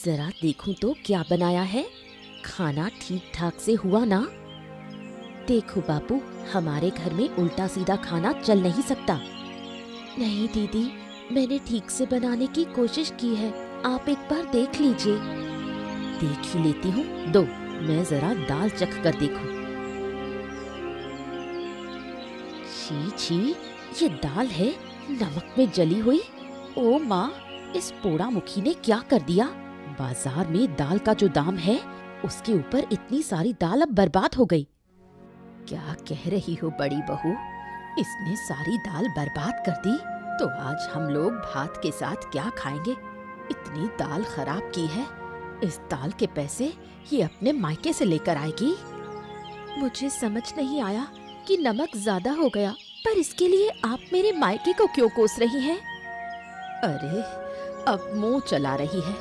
जरा देखूं तो क्या बनाया है। खाना ठीक ठाक से हुआ ना? देखो बापू, हमारे घर में उल्टा सीधा खाना चल नहीं सकता। नहीं दीदी, मैंने ठीक से बनाने की कोशिश की है, आप एक बार देख लीजिए। देख ही लेती हूँ, दो मैं जरा दाल चख कर देखूं। छी छी, ये दाल है नमक में जली हुई। ओ माँ, इस पोड़ा मुखी ने क्या कर दिया। बाजार में दाल का जो दाम है उसके ऊपर इतनी सारी दाल अब बर्बाद हो गई। क्या कह रही हो बड़ी बहू, इसने सारी दाल बर्बाद कर दी तो आज हम लोग भात के साथ क्या खाएंगे। इतनी दाल खराब की है, इस दाल के पैसे ये अपने मायके से लेकर आएगी। मुझे समझ नहीं आया कि नमक ज्यादा हो गया, पर इसके लिए आप मेरे मायके को क्यों कोस रही हैं? अरे अब मुंह चला रही है।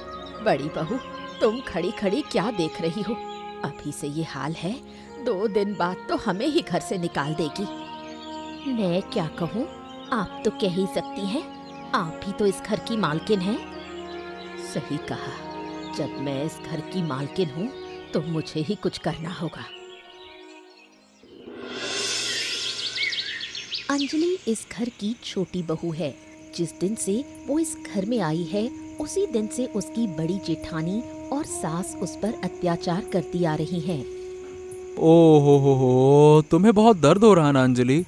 बड़ी बहू, तुम खड़ी खड़ी क्या देख रही हो? अभी से ये हाल है, 2 दिन बाद तो हमें ही घर से निकाल देगी। मैं क्या कहूँ, आप तो कह ही सकती हैं, आप ही तो इस घर की मालकिन हैं। सही कहा, जब मैं इस घर की मालकिन हूँ तो मुझे ही कुछ करना होगा। अंजलि इस घर की छोटी बहू है। जिस दिन से वो इस घर में आई है उसी दिन से उसकी बड़ी जेठानी और सास उस पर अत्याचार करती आ रही हैं। ओ हो, तुम्हें बहुत दर्द हो रहा है ना अंजलि?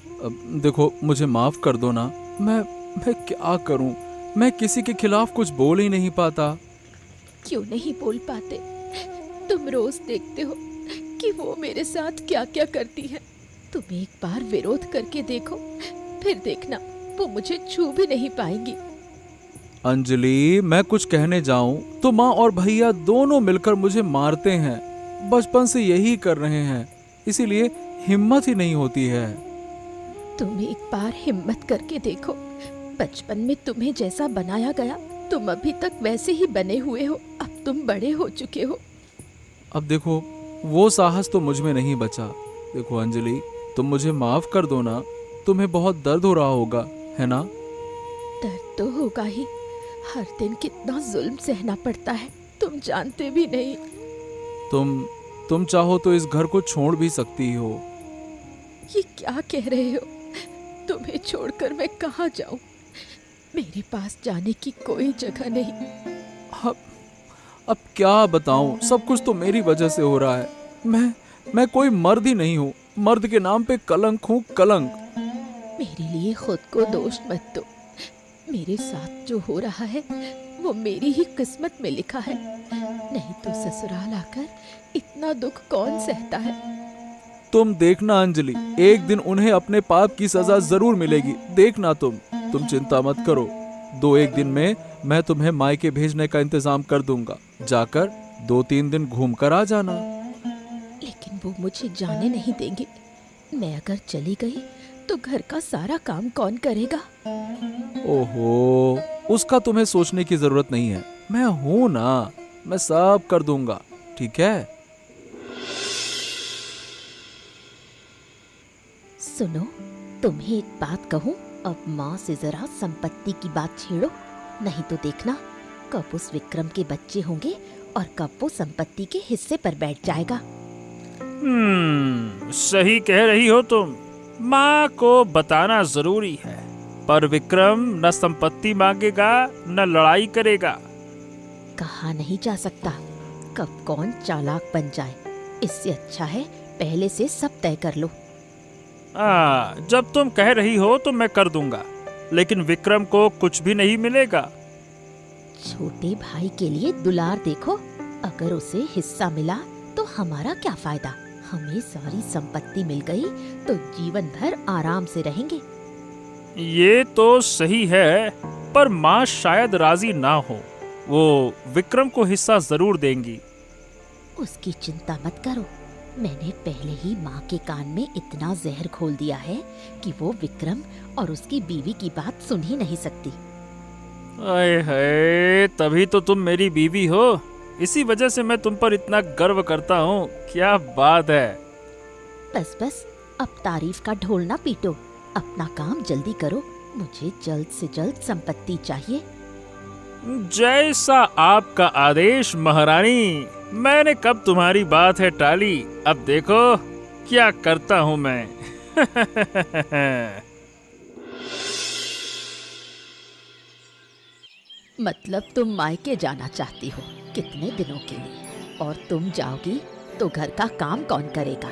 देखो, मुझे माफ कर दो ना। मैं क्या करूं? मैं किसी के खिलाफ कुछ बोल ही नहीं पाता। क्यों नहीं बोल पाते? तुम रोज देखते हो कि वो मेरे साथ क्या क्या करती है। तुम एक बार विरोध करके देखो, फिर देखना वो मुझे छू भी नहीं पाएंगी। अंजलि, मैं कुछ कहने जाऊं तो माँ और भैया दोनों मिलकर मुझे मारते हैं। बचपन से यही कर रहे हैं, इसीलिए हिम्मत ही नहीं होती है। तुम एक बार हिम्मत करके देखो। बचपन में तुम्हें जैसा बनाया गया, तुम अभी तक वैसे ही बने हुए हो। अब तुम बड़े हो चुके हो। अब देखो, वो साहस तो मुझ में नहीं बचा। देखो अंजलि, तुम मुझे माफ कर दो ना। तुम्हें बहुत दर्द हो रहा होगा, है ना? दर्द तो होगा ही। हर दिन कितना जुल्म सहना पड़ता है, तुम जानते भी नहीं। तुम चाहो तो इस घर को छोड़ भी सकती हो। ये क्या कह रहे हो? तुम्हें छोड़कर मैं कहाँ जाऊं? मेरे पास जाने की कोई जगह नहीं। अब क्या बताऊं, सब कुछ तो मेरी वजह से हो रहा है। मैं कोई मर्द ही नहीं हूँ। मर्द के नाम पे कलंक हूँ, कलंक। मेरे लिए खुद को दोष मत दो। मेरे साथ जो हो रहा है वो मेरी ही किस्मत में लिखा है। नहीं तो ससुराल आकर इतना दुख कौन सहता है। तुम देखना अंजलि, एक दिन उन्हें अपने पाप की सजा जरूर मिलेगी। देखना तुम चिंता मत करो। 2-1 दिन में मैं तुम्हें मायके भेजने का इंतजाम कर दूंगा। जाकर 2-3 दिन घूम कर आ जाना। लेकिन वो मुझे जाने नहीं देंगे। मैं अगर चली गई तो घर का सारा काम कौन करेगा? ओहो, उसका तुम्हें सोचने की जरूरत नहीं है। मैं हूं ना, मैं सब कर दूंगा, ठीक है? सुनो, तुम्हें एक बात कहूँ, अब माँ से जरा संपत्ति की बात छेड़ो। नहीं तो देखना, कब उस विक्रम के बच्चे होंगे और कब वो संपत्ति के हिस्से पर बैठ जाएगा। सही कह रही हो तुम। माँ को बताना जरूरी है, पर विक्रम न संपत्ति मांगेगा न लड़ाई करेगा। कहा नहीं जा सकता कब कौन चालाक बन जाए। इससे अच्छा है पहले से सब तय कर लो। जब तुम कह रही हो तो मैं कर दूंगा, लेकिन विक्रम को कुछ भी नहीं मिलेगा। छोटे भाई के लिए दुलार देखो, अगर उसे हिस्सा मिला तो हमारा क्या फायदा। हमें सारी संपत्ति मिल गई तो जीवन भर आराम से रहेंगे। ये तो सही है, पर माँ शायद राजी ना हो। वो विक्रम को हिस्सा जरूर देंगी। उसकी चिंता मत करो, मैंने पहले ही माँ के कान में इतना जहर घोल दिया है कि वो विक्रम और उसकी बीवी की बात सुन ही नहीं सकती। आए हाय, तभी तो तुम मेरी बीवी हो। इसी वजह से मैं तुम पर इतना गर्व करता हूँ। क्या बात है। बस अब तारीफ का ढोल ना पीटो, अपना काम जल्दी करो। मुझे जल्द से जल्द संपत्ति चाहिए। जैसा आपका आदेश महारानी। मैंने कब तुम्हारी बात है टाली, अब देखो क्या करता हूँ मैं। मतलब तुम मायके जाना चाहती हो, कितने दिनों के लिए? और तुम जाओगी तो घर का काम कौन करेगा?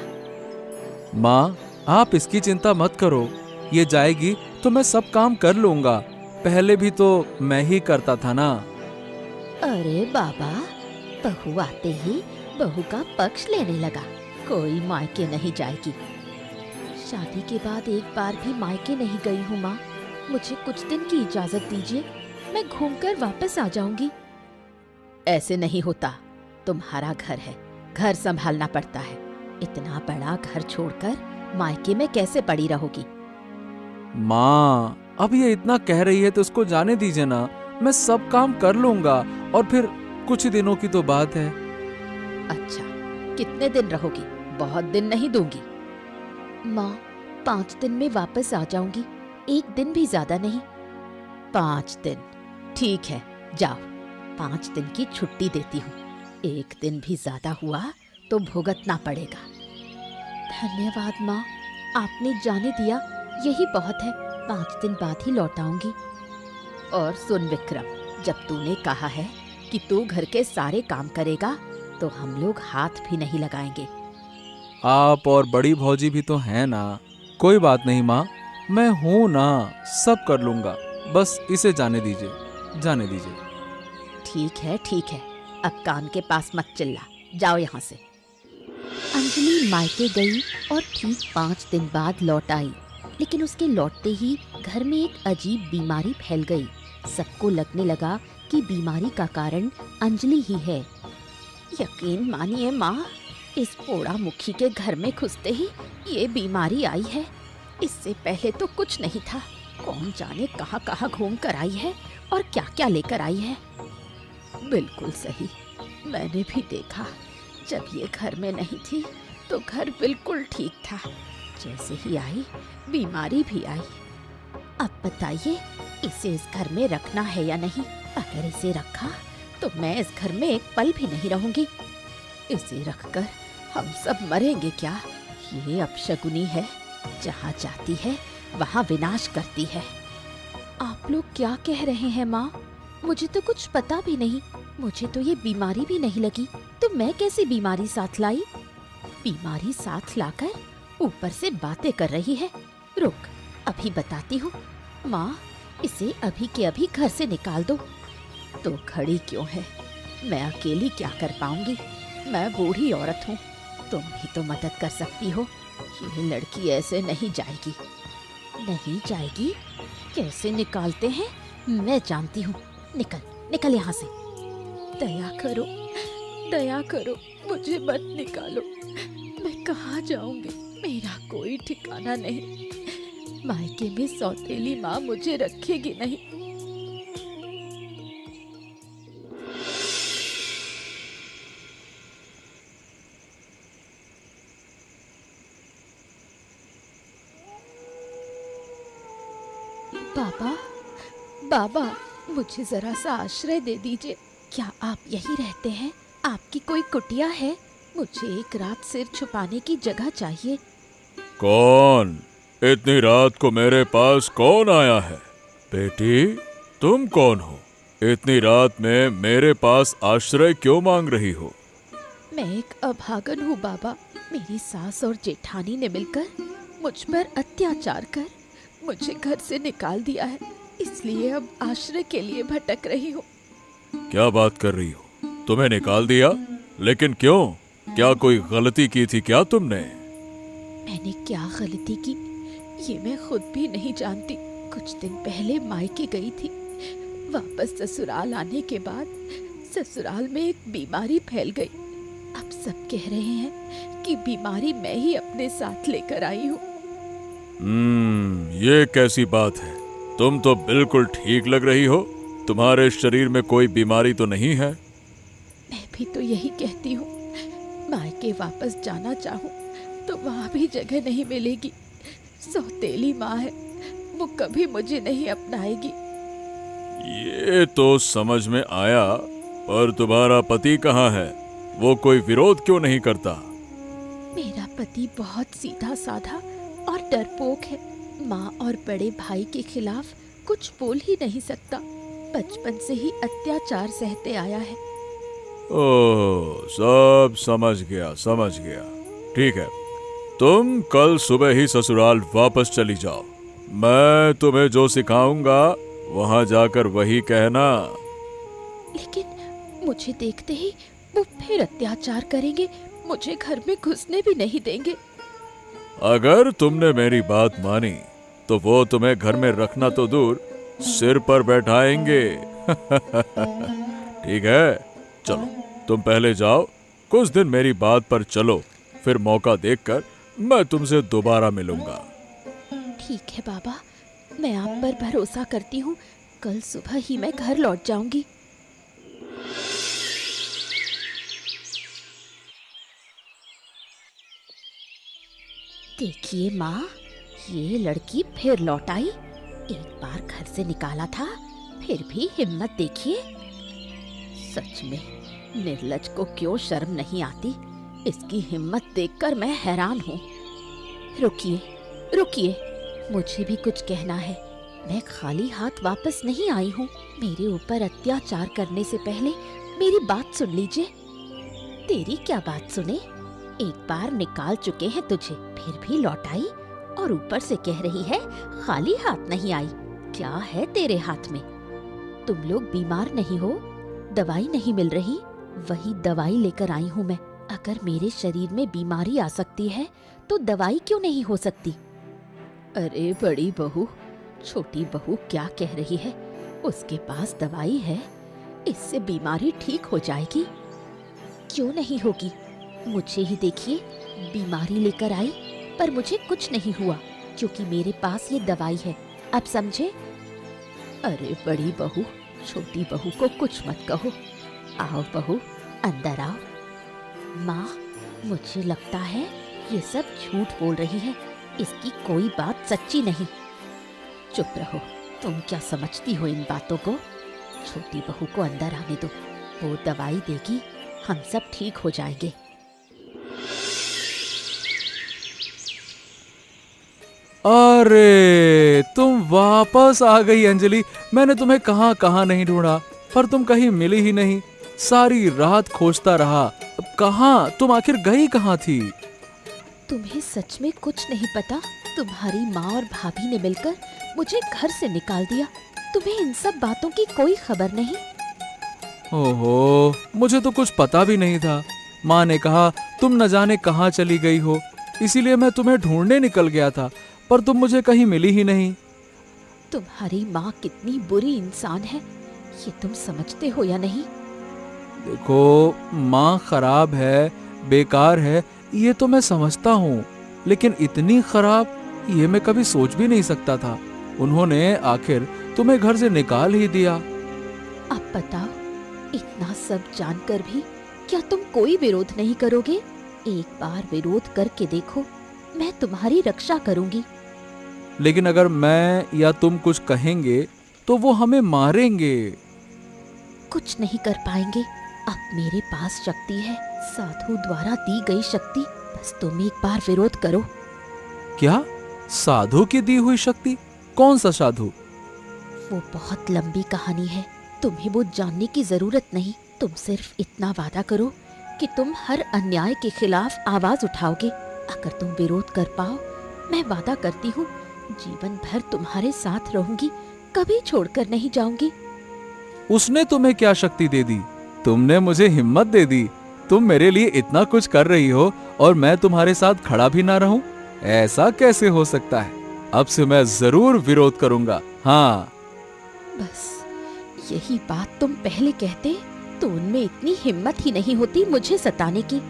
माँ, आप इसकी चिंता मत करो। ये जाएगी तो मैं सब काम कर लूंगा। पहले भी तो मैं ही करता था ना। अरे बाबा, बहू आते ही बहू का पक्ष लेने लगा। कोई मायके नहीं जाएगी। शादी के बाद एक बार भी मायके नहीं गई हूँ माँ। मुझे कुछ दिन की इजाजत दीजिए, मैं घूमकर वापस आ जाऊंगी। ऐसे नहीं होता। तुम्हारा घर है, घर संभालना पड़ता है। इतना बड़ा घर छोड़कर मायके में कैसे पड़ी रहोगी? माँ, अब ये इतना कह रही है तो उसको जाने दीजिए ना। मैं सब काम कर लूंगा और फिर कुछ ही दिनों की तो बात है। अच्छा, कितने दिन रहोगी? बहुत दिन नहीं दूंगी। माँ, 5 दिन में वापस आ जाऊंगी, 1 दिन भी ज्यादा नहीं। 5 दिन ठीक है, जाओ। 5 दिन की छुट्टी देती हूँ। 1 दिन भी ज्यादा हुआ तो भुगतना पड़ेगा। धन्यवाद माँ, आपने जाने दिया, यही बहुत है। 5 दिन बाद ही लौट आऊंगी। और सुन विक्रम, जब तूने कहा है कि तू घर के सारे काम करेगा तो हम लोग हाथ भी नहीं लगाएंगे। आप और बड़ी भौजी भी तो हैं ना। कोई बात नहीं माँ, मैं हूँ ना, सब कर लूंगा। बस इसे जाने दीजिए, जाने दीजिए। ठीक है ठीक है, अब कान के पास मत चिल्ला, जाओ यहाँ से। अंजलि मायके गई और ठीक 5 दिन बाद लौट आई। लेकिन उसके लौटते ही घर में एक अजीब बीमारी फैल गई। सबको लगने लगा कि बीमारी का कारण अंजलि ही है। यकीन मानिए माँ, इस पोड़ा मुखी के घर में घुसते ही ये बीमारी आई है। इससे पहले तो कुछ नहीं था। कौन जाने कहाँ कहाँ घूम कर आई है और क्या क्या लेकर आई है। बिल्कुल सही, मैंने भी देखा। जब ये घर में नहीं थी तो घर बिल्कुल ठीक था। जैसे ही आई बीमारी भी आई। अब बताइए, इसे इस घर में रखना है या नहीं? अगर इसे रखा तो मैं इस घर में एक पल भी नहीं रहूंगी। इसे रखकर हम सब मरेंगे क्या? ये अपशकुनी है, जहाँ जाती है वहाँ विनाश करती है। आप लोग क्या कह रहे हैं माँ? मुझे तो कुछ पता भी नहीं। मुझे तो ये बीमारी भी नहीं लगी, तो मैं कैसी बीमारी साथ लाई? बीमारी साथ लाकर ऊपर से बातें कर रही है। रुक, अभी बताती हूँ। माँ, इसे अभी के अभी घर से निकाल दो। तो खड़ी क्यों है? मैं अकेली क्या कर पाऊंगी? मैं बूढ़ी औरत हूँ, तुम भी तो मदद कर सकती हो। ये लड़की ऐसे नहीं जाएगी। नहीं जाएगी? कैसे निकालते हैं मैं जानती हूँ। निकल निकल यहाँ से। दया करो, दया करो, मुझे मत निकालो। मैं कहाँ जाऊंगी? मेरा कोई ठिकाना नहीं। मायके में सौतेली माँ मुझे रखेगी नहीं। बाबा, बाबा, मुझे जरा सा आश्रय दे दीजिए। क्या आप यहीं रहते हैं? आपकी कोई कुटिया है? मुझे एक रात सिर छुपाने की जगह चाहिए। कौन? इतनी रात को मेरे पास कौन आया है? बेटी, तुम कौन हो? इतनी रात में मेरे पास आश्रय क्यों मांग रही हो? मैं एक अभागन हूँ बाबा। मेरी सास और जेठानी ने मिलकर मुझ पर अत्याचार कर मुझे घर से निकाल दिया है। इसलिए अब आश्रय के लिए भटक रही हूँ। क्या बात कर रही हो? तुम्हें निकाल दिया? लेकिन क्यों? क्या कोई गलती की थी क्या तुमने? मैंने क्या गलती की ये मैं खुद भी नहीं जानती। कुछ दिन पहले मायके गई थी। वापस ससुराल आने के बाद ससुराल में एक बीमारी फैल गई। अब सब कह रहे हैं कि बीमारी मैं ही अपने साथ लेकर आई हूँ। ये कैसी बात है? तुम तो बिल्कुल ठीक लग रही हो। तुम्हारे शरीर में कोई बीमारी तो नहीं है? मैं भी तो यही कहती हूँ। मायके वापस जाना चाहूँ तो वहाँ भी जगह नहीं मिलेगी। सौतेली माँ है, वो कभी मुझे नहीं अपनाएगी। ये तो समझ में आया, पर तुम्हारा पति कहाँ है? वो कोई विरोध क्यों नहीं करता? मेरा पति बहुत सीधा साधा और डरपोक है। माँ और बड़े भाई के खिलाफ कुछ बोल ही नहीं सकता। बचपन से ही अत्याचार सहते आया है। ओह, सब समझ गया, समझ गया। ठीक है, तुम कल सुबह ही ससुराल वापस चली जाओ। मैं तुम्हें जो सिखाऊंगा वहां जाकर वही कहना। लेकिन मुझे देखते ही वो फिर अत्याचार करेंगे, मुझे घर में घुसने भी नहीं देंगे। अगर तुमने मेरी बात मानी तो वो तुम्हें घर में रखना तो दूर, सिर पर बैठाएंगे। ठीक है, चलो तुम पहले जाओ, कुछ दिन मेरी बात पर चलो, फिर मौका देखकर मैं तुमसे दोबारा मिलूंगा। ठीक है बाबा, मैं आप पर भरोसा करती हूँ। कल सुबह ही मैं घर लौट जाऊंगी। देखिए माँ, ये लड़की फिर लौट आई। एक बार घर से निकाला था, फिर भी हिम्मत देखिए। सच में निर्लज को क्यों शर्म नहीं आती। इसकी हिम्मत देखकर मैं हैरान हूँ। रुकिए रुकिए, मुझे भी कुछ कहना है। मैं खाली हाथ वापस नहीं आई हूँ। मेरे ऊपर अत्याचार करने से पहले मेरी बात सुन लीजिए। तेरी क्या बात सुने? एक बार निकाल चुके हैं तुझे, फिर भी लौट आई और ऊपर से कह रही है खाली हाथ नहीं आई। क्या है तेरे हाथ में? तुम लोग बीमार नहीं हो? दवाई नहीं मिल रही? वही दवाई लेकर आई हूँ मैं। अगर मेरे शरीर में बीमारी आ सकती है तो दवाई क्यों नहीं हो सकती? अरे बड़ी बहू, छोटी बहू क्या कह रही है? उसके पास दवाई है, इससे बीमारी ठीक हो जाएगी। क्यों नहीं होगी? मुझे ही देखिए, बीमारी लेकर आई पर मुझे कुछ नहीं हुआ क्योंकि मेरे पास ये दवाई है। अब समझे? अरे बड़ी बहू, छोटी बहू को कुछ मत कहो। आओ बहू, अंदर आओ। माँ, मुझे लगता है ये सब झूठ बोल रही है। इसकी कोई बात सच्ची नहीं। चुप रहो, तुम क्या समझती हो इन बातों को? छोटी बहू को अंदर आने दो, वो दवाई देगी, हम सब ठीक हो जाएंगे। अरे तुम वापस आ गई अंजलि। मैंने तुम्हें कहाँ कहाँ नहीं ढूंढा, पर तुम कहीं मिली ही नहीं। सारी रात खोजता रहा। अब कहाँ तुम आखिर गई कहाँ थी? तुम्हें सच में कुछ नहीं पता? तुम्हारी माँ और भाभी ने मिलकर मुझे घर से निकाल दिया। तुम्हें इन सब बातों की कोई खबर नहीं? ओहो, मुझे तो कुछ पता भी नहीं था। माँ ने कहा तुम न जाने कहाँ चली गई हो, इसीलिए मैं तुम्हें ढूंढने निकल गया था, पर तुम मुझे कहीं मिली ही नहीं। तुम्हारी माँ कितनी बुरी इंसान है, ये तुम समझते हो या नहीं? देखो, माँ खराब है, बेकार है, ये तो मैं समझता हूँ, लेकिन इतनी खराब ये मैं कभी सोच भी नहीं सकता था। उन्होंने आखिर तुम्हें घर से निकाल ही दिया। अब बताओ, इतना सब जानकर भी क्या तुम कोई विरोध नहीं करोगे? एक बार विरोध करके देखो, मैं तुम्हारी रक्षा करूंगी। लेकिन अगर मैं या तुम कुछ कहेंगे तो वो हमें मारेंगे। कुछ नहीं कर पाएंगे। अब मेरे पास शक्ति है, साधु द्वारा दी गई शक्ति। बस तुम एक बार विरोध करो। क्या? साधु की दी हुई शक्ति? कौन सा साधु? वो बहुत लंबी कहानी है, तुम्हें वो जानने की जरूरत नहीं। तुम सिर्फ इतना वादा करो कि तुम हर अन्याय के खिलाफ आवाज उठाओगे। अगर तुम विरोध कर पाओ, मैं वादा करती हूँ जीवन भर तुम्हारे साथ रहूंगी, कभी छोड़कर नहीं जाऊंगी। उसने तुम्हें क्या शक्ति दे दी? तुमने मुझे हिम्मत दे दी। तुम मेरे लिए इतना कुछ कर रही हो और मैं तुम्हारे साथ खड़ा भी ना रहूं? ऐसा कैसे हो सकता है? अब से मैं जरूर विरोध करूंगा। हाँ, बस यही बात तुम पहले कहते तो उनमें इतनी हिम्मत ही नहीं होती मुझे सताने की।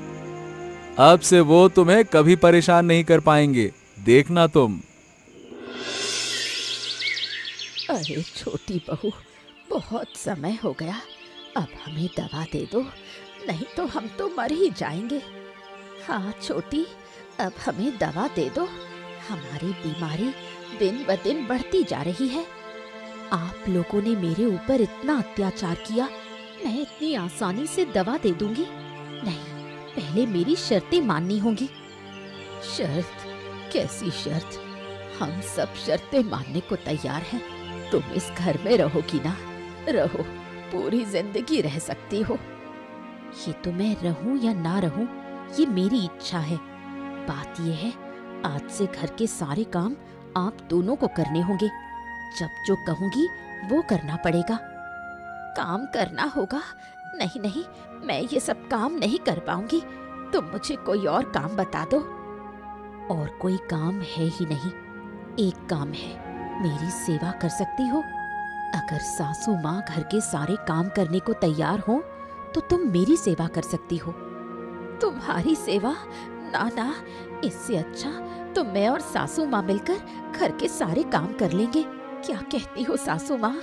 अब से वो तुम्हें कभी परेशान नहीं कर पाएंगे, देखना तुम। अरे छोटी बहू, बहुत समय हो गया, अब हमें दवा दे दो, नहीं तो हम तो मर ही जाएंगे। हाँ छोटी, अब हमें दवा दे दो, हमारी बीमारी दिन ब दिन बढ़ती जा रही है। आप लोगों ने मेरे ऊपर इतना अत्याचार किया, मैं इतनी आसानी से दवा दे दूंगी? नहीं, पहले मेरी शर्तें माननी होंगी। शर्त? कैसी शर्त? हम सब शर्तें मानने को तैयार हैं। तुम इस घर में रहोगी ना? रहो, पूरी जिंदगी रह सकती हो। ये तो मैं रहूं या ना रहूं, ये मेरी इच्छा है। बात ये है, आज से घर के सारे काम आप दोनों को करने होंगे। जब जो कहूंगी वो करना पड़ेगा। काम करना होगा? नहीं नहीं, मैं ये सब काम नहीं कर पाऊंगी। तुम मुझे कोई और काम बता दो। और कोई काम है ही नहीं। एक काम है, मेरी सेवा कर सकती हो? अगर सासू माँ घर के सारे काम करने को तैयार हो तो तुम मेरी सेवा कर सकती हो। तुम्हारी सेवा? ना ना, इससे अच्छा तो मैं और सासू माँ मिलकर घर के सारे काम कर लेंगे। क्या कहती हो सासू माँ?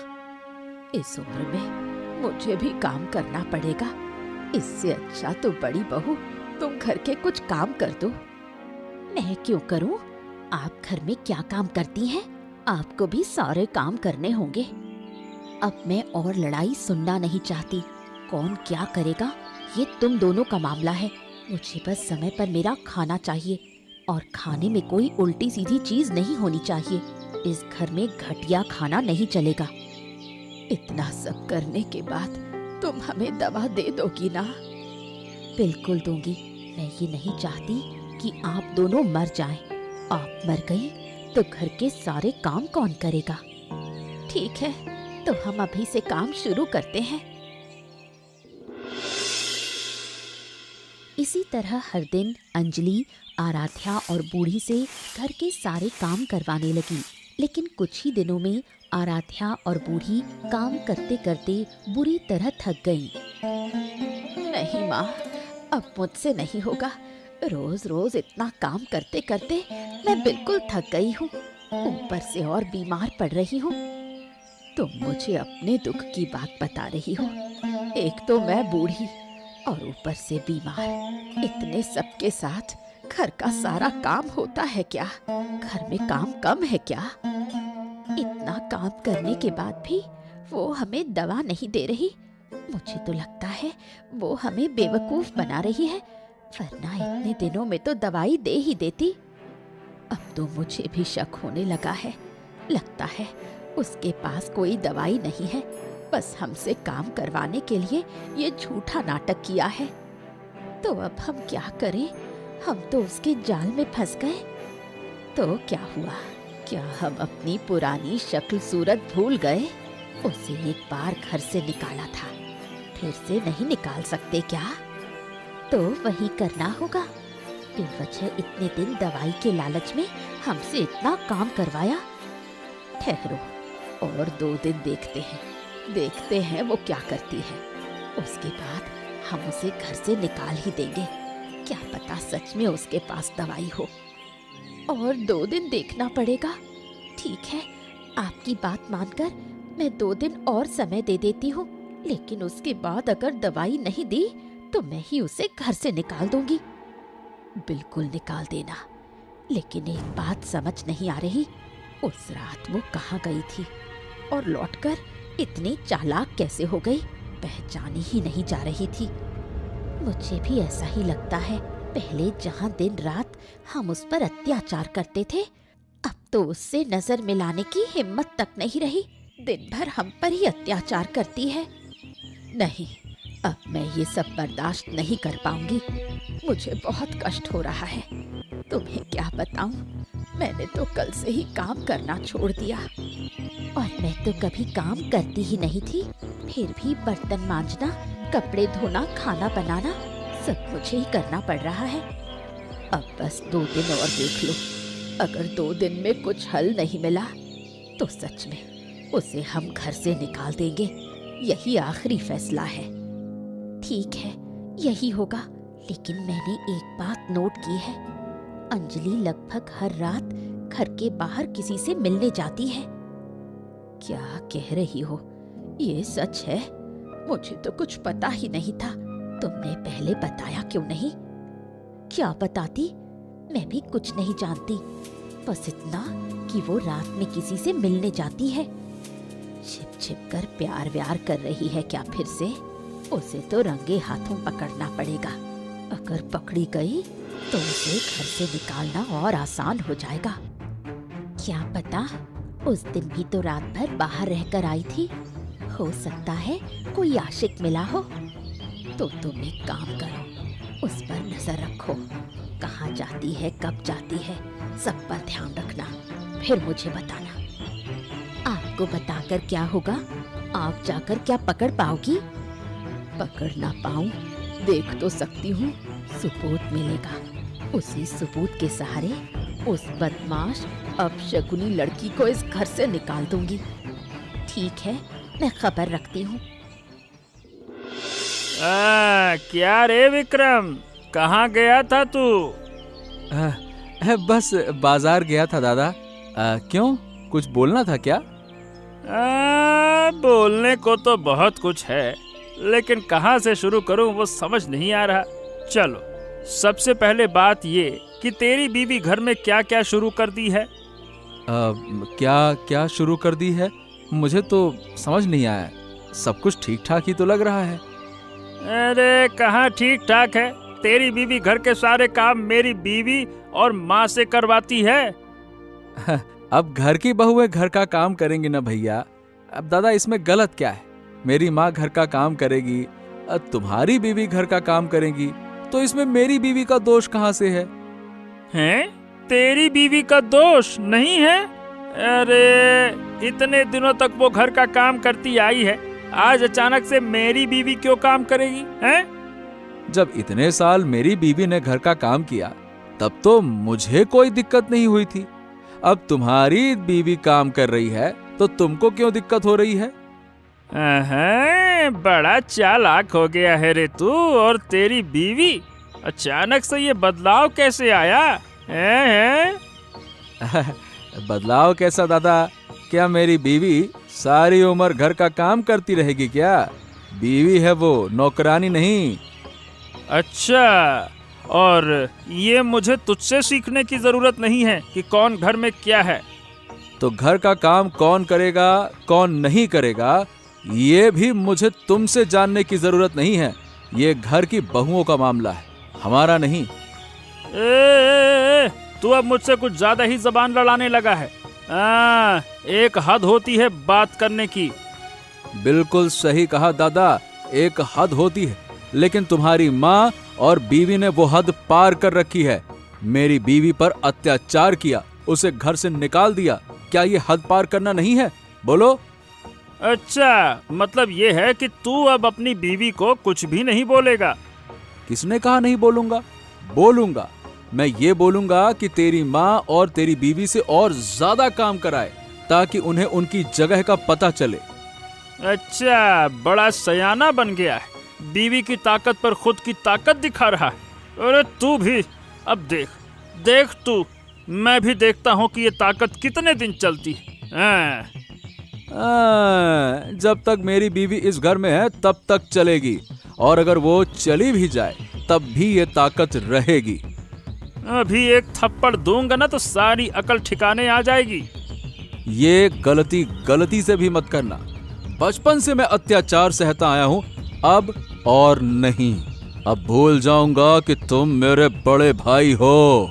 इस उम्र में मुझे भी काम करना पड़ेगा। इससे अच्छा तो बड़ी बहू तुम घर के कुछ काम कर दो। मैं क्यों करूं? आप घर में क्या काम करती हैं? आपको भी सारे काम करने होंगे। अब मैं और लड़ाई सुनना नहीं चाहती। कौन क्या करेगा ये तुम दोनों का मामला है। मुझे बस समय पर मेरा खाना चाहिए, और खाने में कोई उल्टी सीधी चीज नहीं होनी चाहिए। इस घर में घटिया खाना नहीं चलेगा। इतना सब करने के बाद तुम हमें दवा दे दोगी ना? बिल्कुल दूंगी। मैं ये नहीं चाहती कि आप दोनों मर जाएं। आप मर गई तो घर के सारे काम कौन करेगा? ठीक है, तो हम अभी से काम शुरू करते हैं। इसी तरह हर दिन अंजलि आराध्या और बूढ़ी से घर के सारे काम करवाने लगी। लेकिन कुछ ही दिनों में आराध्या और बूढ़ी काम करते करते बुरी तरह थक गईं। नहीं माँ, अब मुझसे नहीं होगा। रोज रोज इतना काम करते करते मैं बिल्कुल थक गई हूँ। ऊपर से और बीमार पड़ रही हूँ। तुम मुझे अपने दुख की बात बता रही हो। एक तो मैं बूढ़ी और ऊपर से बीमार। इतने सबके साथ घर का सारा काम होता है क्या? घर में काम कम है क्या? इतना काम करने के बाद भी वो हमें दवा नहीं दे रही। मुझे तो लगता है वो हमें बेवकूफ बना रही है, वरना इतने दिनों में तो दवाई दे ही देती। अब तो मुझे भी शक होने लगा है। लगता है उसके पास कोई दवाई नहीं है, बस हमसे काम करवाने के लिए ये झूठा नाटक किया है। तो अब हम क्या करें? हम तो उसके जाल में फंस गए। तो क्या हुआ? क्या हम अपनी पुरानी शक्ल सूरत भूल गए? उसे एक बार घर से निकाला था, फिर से नहीं निकाल सकते क्या? तो वही करना होगा। बेवजह इतने दिन दवाई के लालच में हमसे इतना काम करवाया। ठहरो, और 2 दिन देखते हैं वो क्या करती है। उसके बाद हम उसे घर से निकाल ही देंगे। क्या पता सच में उसके पास दवाई हो। और 2 दिन देखना पड़ेगा। ठीक है, आपकी बात मानकर मैं 2 दिन और समय दे देती हूँ, लेकिन उसके बाद अगर दवाई नहीं दी तो मैं ही उसे घर से निकाल दूंगी। बिल्कुल निकाल देना। लेकिन एक बात समझ नहीं आ रही, उस रात वो कहाँ गई थी और लौटकर इतनी चालाक कैसे हो गई? पहचानी ही नहीं जा रही थी। मुझे भी ऐसा ही लगता है। पहले जहाँ दिन रात हम उस पर अत्याचार करते थे, अब तो उससे नजर मिलाने की हिम्मत तक नहीं रही। दिन भर हम पर ही अत्याचार करती है। नहीं, अब मैं ये सब बर्दाश्त नहीं कर पाऊंगी। मुझे बहुत कष्ट हो रहा है। तुम्हें क्या बताऊं, मैंने तो कल से ही काम करना छोड़ दिया। और मैं तो कभी काम करती ही नहीं थी, फिर भी बर्तन मांजना, कपड़े धोना, खाना बनाना सब मुझे ही करना पड़ रहा है। अब बस 2 दिन और देख लो। अगर 2 दिन में कुछ हल नहीं मिला तो सच में उसे हम घर से निकाल देंगे। यही आखिरी फैसला है। ठीक है, यही होगा। लेकिन मैंने एक बात नोट की है, अंजलि लगभग हर रात घर के बाहर किसी से मिलने जाती है। क्या कह रही हो? ये सच है? मुझे तो कुछ पता ही नहीं था। तुमने पहले बताया क्यों नहीं? क्या बताती? मैं भी कुछ नहीं जानती, बस इतना कि वो रात में किसी से मिलने जाती है। छिप छिप कर प्यार व्यार कर रही है क्या फिर से? उसे तो रंगे हाथों पकड़ना पड़ेगा। अगर पकड़ी गई तो उसे घर से निकालना और आसान हो जाएगा। क्या पता उस दिन भी तो रात भर बाहर रहकर आई थी। हो सकता है कोई आशिक मिला हो। तो तुम एक काम करो, उस पर नजर रखो। कहाँ जाती है, कब जाती है, सब पर ध्यान रखना। फिर मुझे बताना। आपको बताकर क्या होगा? आप जाकर क्या पकड़ पाओगी? पकड़ ना पाऊं, देख तो सकती हूँ। सबूत मिलेगा। उसी सबूत के सहारे उस बदमाश अपशकुनी लड़की को इस घर से निकाल दूंगी। ठीक है, मैं खबर रखती हूँ। क्या रे विक्रम, कहाँ गया था तू? बस बाजार गया था दादा। क्यों, कुछ बोलना था क्या? बोलने को तो बहुत कुछ है, लेकिन कहाँ से शुरू करूँ वो समझ नहीं आ रहा। चलो, सबसे पहले बात ये कि तेरी बीवी घर में क्या क्या शुरू कर दी है? क्या क्या शुरू कर दी है? मुझे तो समझ नहीं आया। सब कुछ ठीक ठाक ही तो लग रहा है। अरे कहाँ ठीक ठाक है? तेरी बीवी घर के सारे काम मेरी बीवी और माँ से करवाती है। अब घर की बहुएं घर का काम करेंगी ना भैया। अब दादा इसमें गलत क्या है? मेरी माँ घर का काम करेगी, तुम्हारी बीवी घर का काम करेगी, तो इसमें मेरी बीवी का दोष कहाँ से है? हैं? तेरी बीवी का दोष नहीं है? अरे इतने दिनों तक वो घर का काम करती आई है, आज अचानक से मेरी बीवी क्यों काम करेगी? हैं? जब इतने साल मेरी बीवी ने घर का काम किया तब तो मुझे कोई दिक्कत नहीं हुई थी। अब तुम्हारी बीवी काम कर रही है तो तुमको क्यों दिक्कत हो रही है? बड़ा चालाक हो गया है रे तू और तेरी बीवी। अचानक से ये बदलाव कैसे आया? हैं? बदलाव कैसा दादा? क्या मेरी बीवी सारी उम्र घर का काम करती रहेगी क्या? बीवी है वो, नौकरानी नहीं। अच्छा, और ये मुझे तुझसे सीखने की जरूरत नहीं है कि कौन घर में क्या है। तो घर का काम कौन करेगा कौन नहीं करेगा ये भी मुझे तुमसे जानने की जरूरत नहीं है। ये घर की बहुओं का मामला है, हमारा नहीं। तू अब मुझसे कुछ ज्यादा ही जबान लड़ाने लगा है। एक हद होती है बात करने की। बिल्कुल सही कहा दादा, एक हद होती है, लेकिन तुम्हारी माँ और बीवी ने वो हद पार कर रखी है। मेरी बीवी पर अत्याचार किया, उसे घर से निकाल दिया। क्या ये हद पार करना नहीं है? बोलो। अच्छा, मतलब ये है कि तू अब अपनी बीवी को कुछ भी नहीं बोलेगा? किसने कहा नहीं बोलूंगा? बोलूंगा। मैं ये बोलूंगा कि तेरी माँ और तेरी बीवी से और ज्यादा काम कराए ताकि उन्हें उनकी जगह का पता चले। अच्छा, बड़ा सयाना बन गया है। बीवी की ताकत पर खुद की ताकत दिखा रहा है। अरे तू भी अब देख तू, मैं भी देखता हूँ कि ये ताकत कितने दिन चलती है। जब तक मेरी बीवी इस घर में है तब तक चलेगी, और अगर वो चली भी जाए तब भी ये ताकत रहेगी। अभी एक थप्पड़ दूंगा ना तो सारी अकल ठिकाने आ जाएगी। ये गलती से भी मत करना। बचपन से मैं अत्याचार सहता आया हूँ, अब और नहीं। अब भूल जाऊंगा कि तुम मेरे बड़े भाई हो।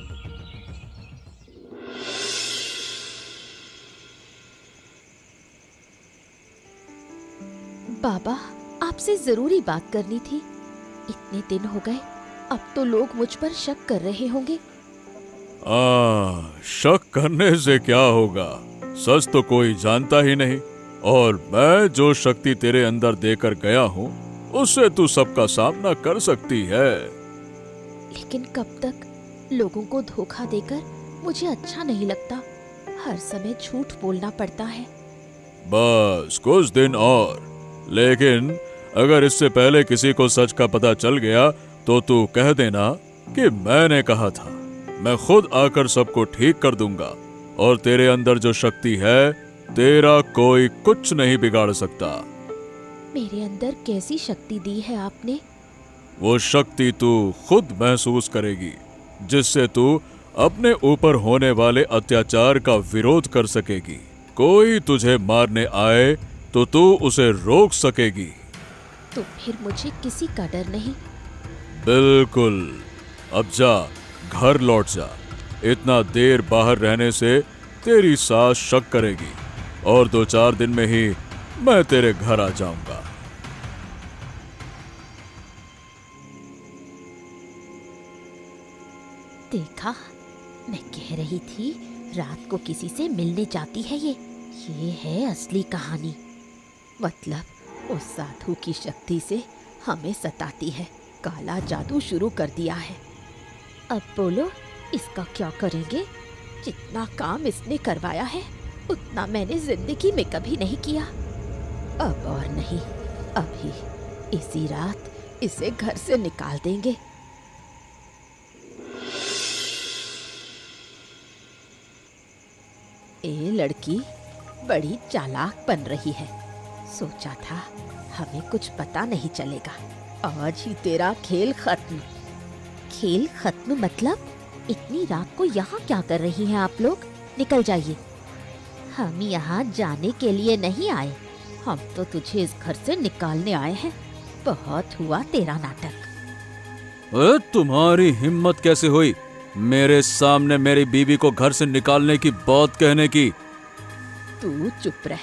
बाबा, आपसे जरूरी बात करनी थी। इतने दिन हो गए, अब तो लोग मुझ पर शक कर रहे होंगे। शक करने से क्या होगा? सच तो कोई जानता ही नहीं, और मैं जो शक्ति तेरे अंदर देकर गया हूँ उससे तू सबका सामना कर सकती है। लेकिन कब तक? लोगों को धोखा देकर मुझे अच्छा नहीं लगता। हर समय झूठ बोलना पड़ता है। बस कुछ दिन और, लेकिन अगर इससे पहले किसी को सच का पता चल गया तो तू कह देना कि मैंने कहा था। मैं खुद आकर सबको ठीक कर दूंगा, और तेरे अंदर जो शक्ति है तेरा कोई कुछ नहीं बिगाड़ सकता। मेरे अंदर कैसी शक्ति दी है आपने? वो शक्ति तू खुद महसूस करेगी, जिससे तू अपने ऊपर होने वाले अत्याचार का विरोध कर सकेगी। कोई तुझे मारने आए तो तू उसे रोक सकेगी। तो फिर मुझे किसी का डर नहीं। बिल्कुल। अब जा, घर लौट जा। इतना देर बाहर रहने से तेरी सास शक करेगी और 2-4 दिन में ही मैं तेरे घर आ जाऊंगा। देखा, मैं कह रही थी रात को किसी से मिलने जाती है ये है असली कहानी। मतलब उस साधु की शक्ति से हमें सताती है। काला जादू शुरू कर दिया है। अब बोलो, इसका क्या करेंगे? जितना काम इसने करवाया है उतना मैंने जिंदगी में कभी नहीं किया। अब और नहीं, अभी इसी रात इसे घर से निकाल देंगे। ये लड़की बड़ी चालाक बन रही है। सोचा था हमें कुछ पता नहीं चलेगा। आज ही तेरा खेल खत्म। खेल खत्म मतलब? इतनी रात को यहाँ क्या कर रही हैं आप लोग? निकल जाइए। हम यहाँ जाने के लिए नहीं आए, हम तो तुझे इस घर से निकालने आए हैं। बहुत हुआ तेरा नाटक। तुम्हारी हिम्मत कैसे हुई मेरे सामने मेरी बीवी को घर से निकालने की बात कहने की? तू चुप रह,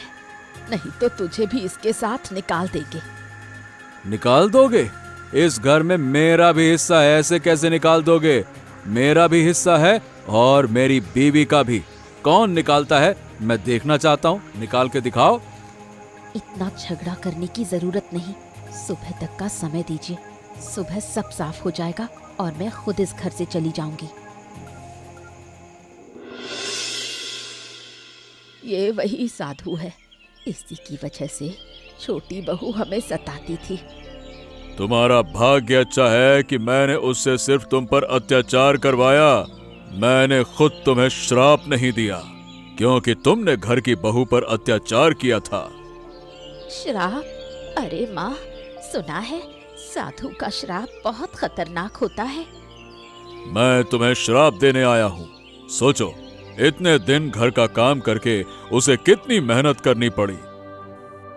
नहीं तो तुझे भी इसके साथ निकाल देंगे। निकाल दोगे? इस घर में मेरा भी हिस्सा है, ऐसे कैसे निकाल दोगे? मेरा भी हिस्सा है और मेरी बीवी का भी। कौन निकालता है मैं देखना चाहता हूँ, निकाल के दिखाओ। इतना झगड़ा करने की जरूरत नहीं, सुबह तक का समय दीजिए। सुबह सब साफ हो जाएगा और मैं खुद इस घर से चली जाऊंगी। ये वही साधु है, इसी की वजह से छोटी बहू हमें सताती थी। तुम्हारा भाग्य अच्छा है कि मैंने उससे सिर्फ तुम पर अत्याचार करवाया। मैंने खुद तुम्हें श्राप नहीं दिया क्योंकि तुमने घर की बहू पर अत्याचार किया था। श्राप? अरे माँ, सुना है साधु का श्राप बहुत खतरनाक होता है। मैं तुम्हें श्राप देने आया हूँ। सोचो, इतने दिन घर का काम करके उसे कितनी मेहनत करनी पड़ी।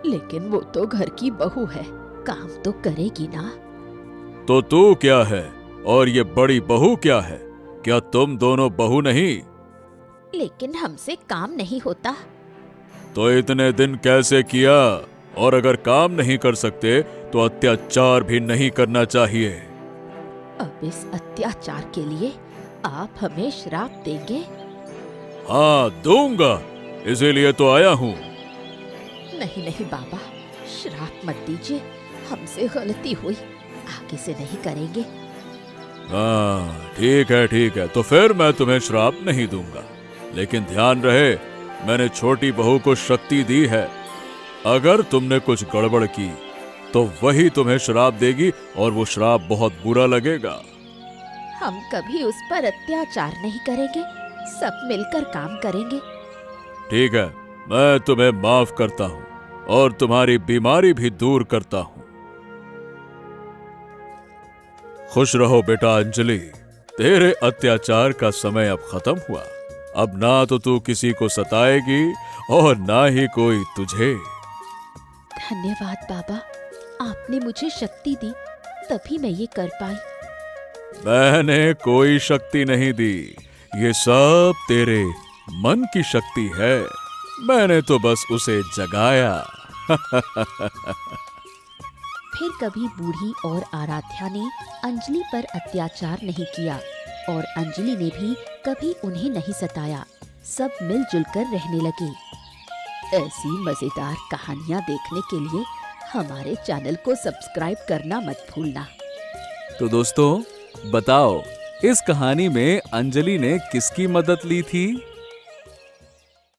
लेकिन वो तो घर की बहू है, काम तो करेगी ना। तो तू क्या है और ये बड़ी बहू क्या है? क्या तुम दोनों बहू नहीं? लेकिन हमसे काम नहीं होता। तो इतने दिन कैसे किया? और अगर काम नहीं कर सकते तो अत्याचार भी नहीं करना चाहिए। अब इस अत्याचार के लिए आप हमें श्राप देंगे? हाँ, दूंगा, इसीलिए तो आया हूँ। नहीं नहीं बाबा, श्राप मत दीजिए, हमसे गलती हुई, आगे से नहीं करेंगे। हाँ, ठीक है, तो फिर मैं तुम्हें श्राप नहीं दूंगा। लेकिन ध्यान रहे, मैंने छोटी बहू को शक्ति दी है। अगर तुमने कुछ गड़बड़ की तो वही तुम्हें श्राप देगी और वो श्राप बहुत बुरा लगेगा। हम कभी उस पर अत्याचार नहीं करेंगे, सब मिलकर काम करेंगे। ठीक है, मैं तुम्हें माफ करता हूँ और तुम्हारी बीमारी भी दूर करता हूँ। खुश रहो बेटा अंजलि, तेरे अत्याचार का समय अब खत्म हुआ। अब ना तो तू किसी को सताएगी और ना ही कोई तुझे। धन्यवाद बाबा, आपने मुझे शक्ति दी तभी मैं ये कर पाई। मैंने कोई शक्ति नहीं दी, ये सब तेरे मन की शक्ति है। मैंने तो बस उसे जगाया। फिर कभी बूढ़ी और आराध्या ने अंजलि पर अत्याचार नहीं किया और अंजलि ने भी कभी उन्हें नहीं सताया। सब मिलजुल कर रहने लगे। ऐसी मजेदार कहानियाँ देखने के लिए हमारे चैनल को सब्सक्राइब करना मत भूलना। तो दोस्तों बताओ, इस कहानी में अंजलि ने किसकी मदद ली थी?